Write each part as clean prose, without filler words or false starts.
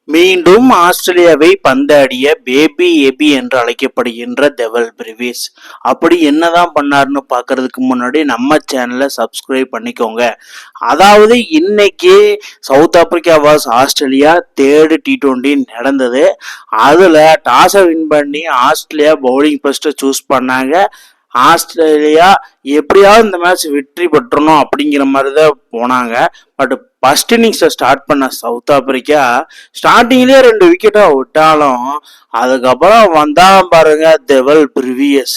மீண்டும் ஆஸ்திரேலியாவை பந்தாடிய பேபி எபி என்று அழைக்கப்படுகின்ற டெவல் பிரிவிஸ் அப்படி என்னதான் பண்ணாருன்னு பார்க்கறதுக்கு முன்னாடி நம்ம சேனலை சப்ஸ்கிரைப் பண்ணிக்கோங்க. அதாவது இன்னைக்கு south Africa was Australia third T20 நடந்தது. அதுல டாஸை வின் பண்ணி ஆஸ்திரேலியா பவுலிங் ஃபர்ஸ்ட் சூஸ் பண்ணாங்க. ஆஸ்திரேலியா எப்படியாவது இந்த மேட்ச் வெற்றி பெற்றணும் அப்படிங்கிற மாதிரி தான் போனாங்க. பட் ஃபர்ஸ்ட் இன்னிங்ஸை ஸ்டார்ட் பண்ண சவுத் ஆப்பிரிக்கா ஸ்டார்டிங்லேயே 2 விக்கெட்டை விட்டாலும் அதுக்கப்புறம் வந்தாலும் பாருங்க டெவல் பிரிவியஸ்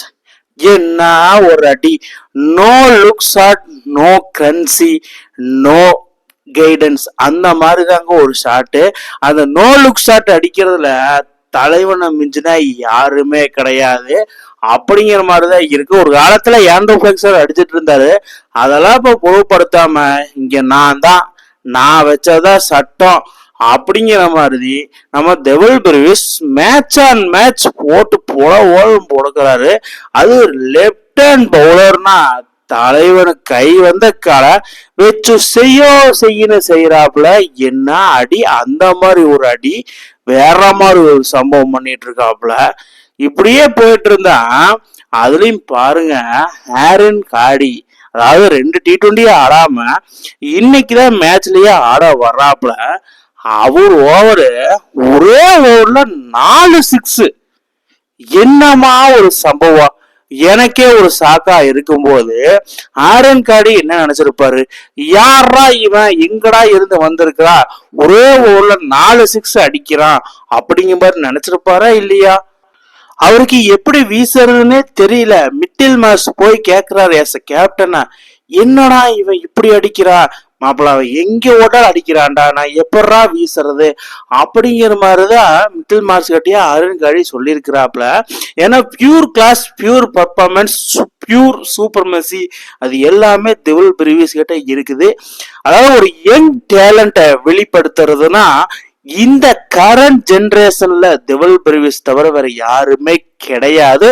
என்ன ஒரு அடி. நோ லுக் ஷாட், நோ கன்சி, நோ கைடன்ஸ், அந்த மாதிரி தாங்க ஒரு ஷாட்டு. அந்த நோ லுக் ஷாட் அடிக்கிறதுல தலைவனை மிஞ்சினா யாருமே கிடையாது அப்படிங்கிற மாதிரிதான் இருக்கு. ஒரு காலத்துல ஆண்ட்ரூ ஃபிளெக்சர் அடிச்சிட்டு இருந்தாரு, அதெல்லாம் இப்ப பொருட்படுத்தாம இங்க நான் வச்சதான் சட்டம் அப்படிங்கிற மாதிரி நம்ம டெவல் பிரிவிஸ் மேட்ச் ஆன் மேட்ச் போட்டு ஓடும் போடுக்கிறாரு. அது லெப்ட் ஹேண்ட் பவுலர்னா தலைவனு கை வந்த காலை வச்சு செய்யறாப்புல என்ன அடி, அந்த மாதிரி ஒரு அடி, வேற மாதிரி ஒரு சம்பவம் பண்ணிட்டு இருக்காப்புல. இப்படியே போயிட்டு இருந்தா அதுலயும் பாருங்க ஆரன் காடி, அதாவது 2 T20 ஆடாம இன்னைக்குதான் மேட்ச்லயே ஆட வர்றாப்புல. அவர் ஒரே ஓவர்ல 4 6. என்னமா ஒரு சம்பவம். எனக்கே ஒரு சாக்கா இருக்கும்போது ஆரன் காடி என்ன நினைச்சிருப்பாரு, யாரா இவன் எங்கடா இருந்து வந்திருக்கிறா, ஒரே ஓவர்ல 4 6 அடிக்கிறான் அப்படிங்கிற மாதிரி நினைச்சிருப்பாரா இல்லையா? அவருக்கு எப்படி வீசுறதுன்னே தெரியல. மிட்டில் மாஸ் போய் கேக்குறாரு எஸ் கேப்டனா, என்னடா இவன் இப்படி அடிக்கிறா மாப்பிள்ள, அவன் எங்க ஓட்டால் அடிக்கிறான்டா, நான் எப்படா வீசுறது அப்படிங்கிற மாதிரிதான் மிட்டில் மார்ஸ் கட்டியா அருண் காடி சொல்லியிருக்கிறாப்ல. ஏன்னா pure class, pure performance, pure supremacy அது எல்லாமே டெவல் பிரிவிஸ் கிட்ட இருக்குது. அதாவது ஒரு யங் டேலண்ட்டை வெளிப்படுத்துறதுன்னா இந்த கரண்ட் ஜெனரேஷன்ல டெவல் பிரிவிஸ் தவிர வேற யாருமே கிடையாது.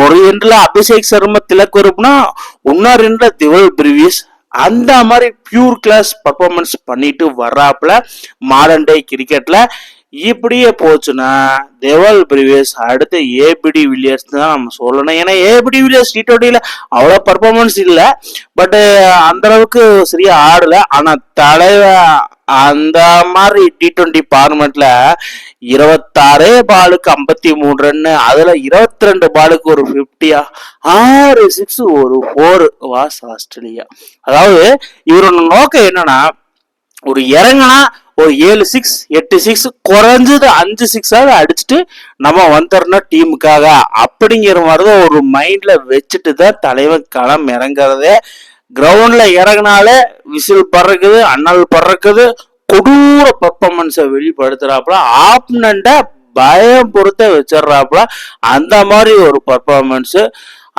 ஒரு எண்ட்ல அபிஷேக் சர்மா திலக் வரும்னா இன்னொரு எண்ட்ல டெவல் பிரிவிஸ் அந்த மாதிரி பியூர் கிளாஸ் பர்ஃபார்மன்ஸ் பண்ணிட்டு வர்றாப்புல மாடர்ன் டே கிரிக்கெட்ல. இப்படியே போச்சுன்னா டெவல் பிரிவியஸ் அடுத்து ஏபிடி வில்லியர்ஸ் தான் நம்ம சொல்லணும். ஏன்னா ஏபிடி வில்லியர்ஸ் T20 அவ்வளோ பர்ஃபார்மன்ஸ் இல்லை, பட் அந்த அளவுக்கு சரியா ஆடல. ஆனா தலைவர் அந்த மாதிரி T20 ஃபார்மெட்ல 26 பாலுக்கு 53 ரன், அதுல 22 பாலுக்கு ஒரு 50, 6 6 ஒரு 4 வாஸ் ஆஸ்திரேலியா. அதாவது இவரோட நோக்கம் என்னன்னா, ஒரு இறங்கினா ஒரு 7 6 8 6 குறைஞ்சது 5 6 அடிச்சுட்டு நம்ம வந்துடணும் டீமுக்காக அப்படிங்கிற மாதிரிதான் ஒரு மைண்ட்ல வச்சுட்டு தான் தலைவன் களம் இறங்குறதே. கிரவுண்ட்ல இறங்கினாலே விசில் பறக்குது, அண்ணல் பறக்குது, கொடூர பர்ஃபார்மன்ஸை வெளிப்படுத்துறாப்புல, ஆப்னண்ட பயம் பொறுத்த வச்சிடறாப்புல. அந்த மாதிரி ஒரு பர்ஃபார்மன்ஸ்.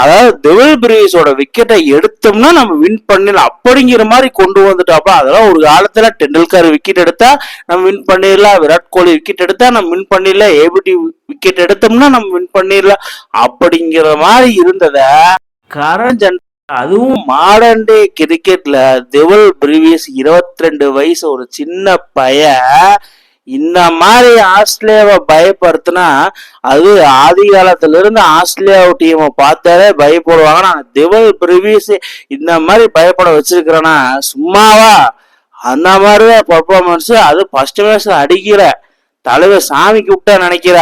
அதாவது டெவல் பிரிவிஸோட விக்கெட்டை எடுத்தோம்னா நம்ம வின் பண்ணிடலாம் அப்படிங்கிற மாதிரி கொண்டு வந்துட்டாப்பா. அதெல்லாம் ஒரு காலத்துல டெண்டுல்கர் விக்கெட் எடுத்தா நம்ம வின் பண்ணிடலாம், விராட் கோலி விக்கெட் எடுத்தா நம்ம வின் பண்ணிடலாம், ஏபிடி விக்கெட் எடுத்தோம்னா நம்ம வின் பண்ணிடலாம் அப்படிங்கிற மாதிரி இருந்தத கரண்ட், அதுவும் மாடர்ன் டே கிரிக்கெட்ல டெவல் பிரிவியஸ் 22 வயசு ஒரு சின்ன பையன் இந்த மாதிரி ஆஸ்திரேலியாவை பயப்படுத்தினா அது ஆதி காலத்துல இருந்து ஆஸ்திரேலியா டீமை பார்த்தாலே பயப்படுவாங்க. நான் டெவல் பிரிவியஸ் இந்த மாதிரி பயப்பட வச்சிருக்கிறேன்னா சும்மாவா? அந்த மாதிரிதான் பர்ஃபார்மன்ஸ். அது ஃபர்ஸ்ட் மேட்ச் அடிக்கிற தலைவர் சாமி கூப்பிட்டா நினைக்கிற.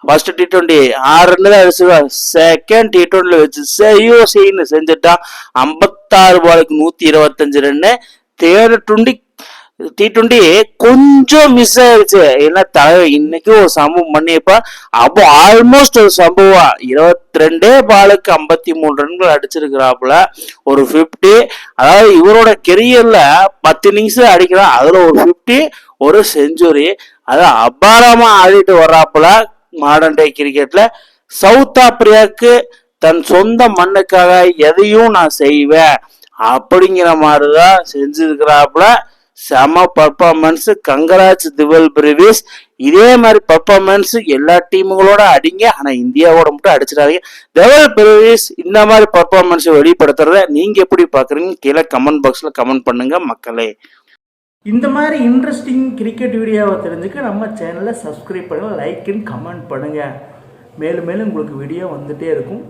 ஃபர்ஸ்ட் T20 6 ரன் தான் அடிச்சுவா, செகண்ட் T20 வச்சு செய்யு செஞ்சுட்டான். 56 பாலுக்கு 125 ரன்னு. தேர்ட் T20 கொஞ்சம் மிஸ் ஆயிடுச்சு. ஏன்னா தலைவர் இன்னைக்கு ஒரு சம்பவம் பண்ணியப்பா, அப்போ ஆல்மோஸ்ட் ஒரு சம்பவம் 22 பாலுக்கு 53 ரன்கள் அடிச்சிருக்கிறாப்புல, ஒரு 50. அதாவது இவரோட கெரியர்ல 10 இன்னிங்ஸ் அடிக்கிறான், அதுல ஒரு 50 ஒரு செஞ்சுரி. அது அபாரமா ஆடிட்டு வர்றாப்புல மாடர்ன் டே கிரிக்கெட்ல. சவுத் ஆப்பிரிக்காவுக்கு தன் சொந்த மண்ணுக்காக எதையும் நான் செய்வேன் அப்படிங்கிற மாதிரிதான் செஞ்சிருக்கிறாப்புல. செம பர்ஃபார்மன்ஸ். கங்கராஜ் டெவல் பிரிவிஸ். இதே மாதிரி பர்ஃபார்மன்ஸ் எல்லா டீமுகளோட அடிங்க, ஆனா இந்தியாவோட மட்டும் அடிச்சிடாதீங்க. டெவல் பிரிவிஸ் இந்த மாதிரி பர்ஃபார்மன்ஸ் வெளிப்படுத்துறத நீங்க எப்படி பாக்குறீங்க கீழே கமெண்ட் பாக்ஸ்ல கமெண்ட் பண்ணுங்க மக்களே. இந்த மாதிரி இன்ட்ரெஸ்டிங் கிரிக்கெட் வீடியோவை தெரிஞ்சுக்க நம்ம சேனலை சப்ஸ்கிரைப் பண்ணுங்கள், லைக் அண்ட் கமெண்ட் பண்ணுங்கள். மேலும் மேலும் உங்களுக்கு வீடியோ வந்துகிட்டே இருக்கும்.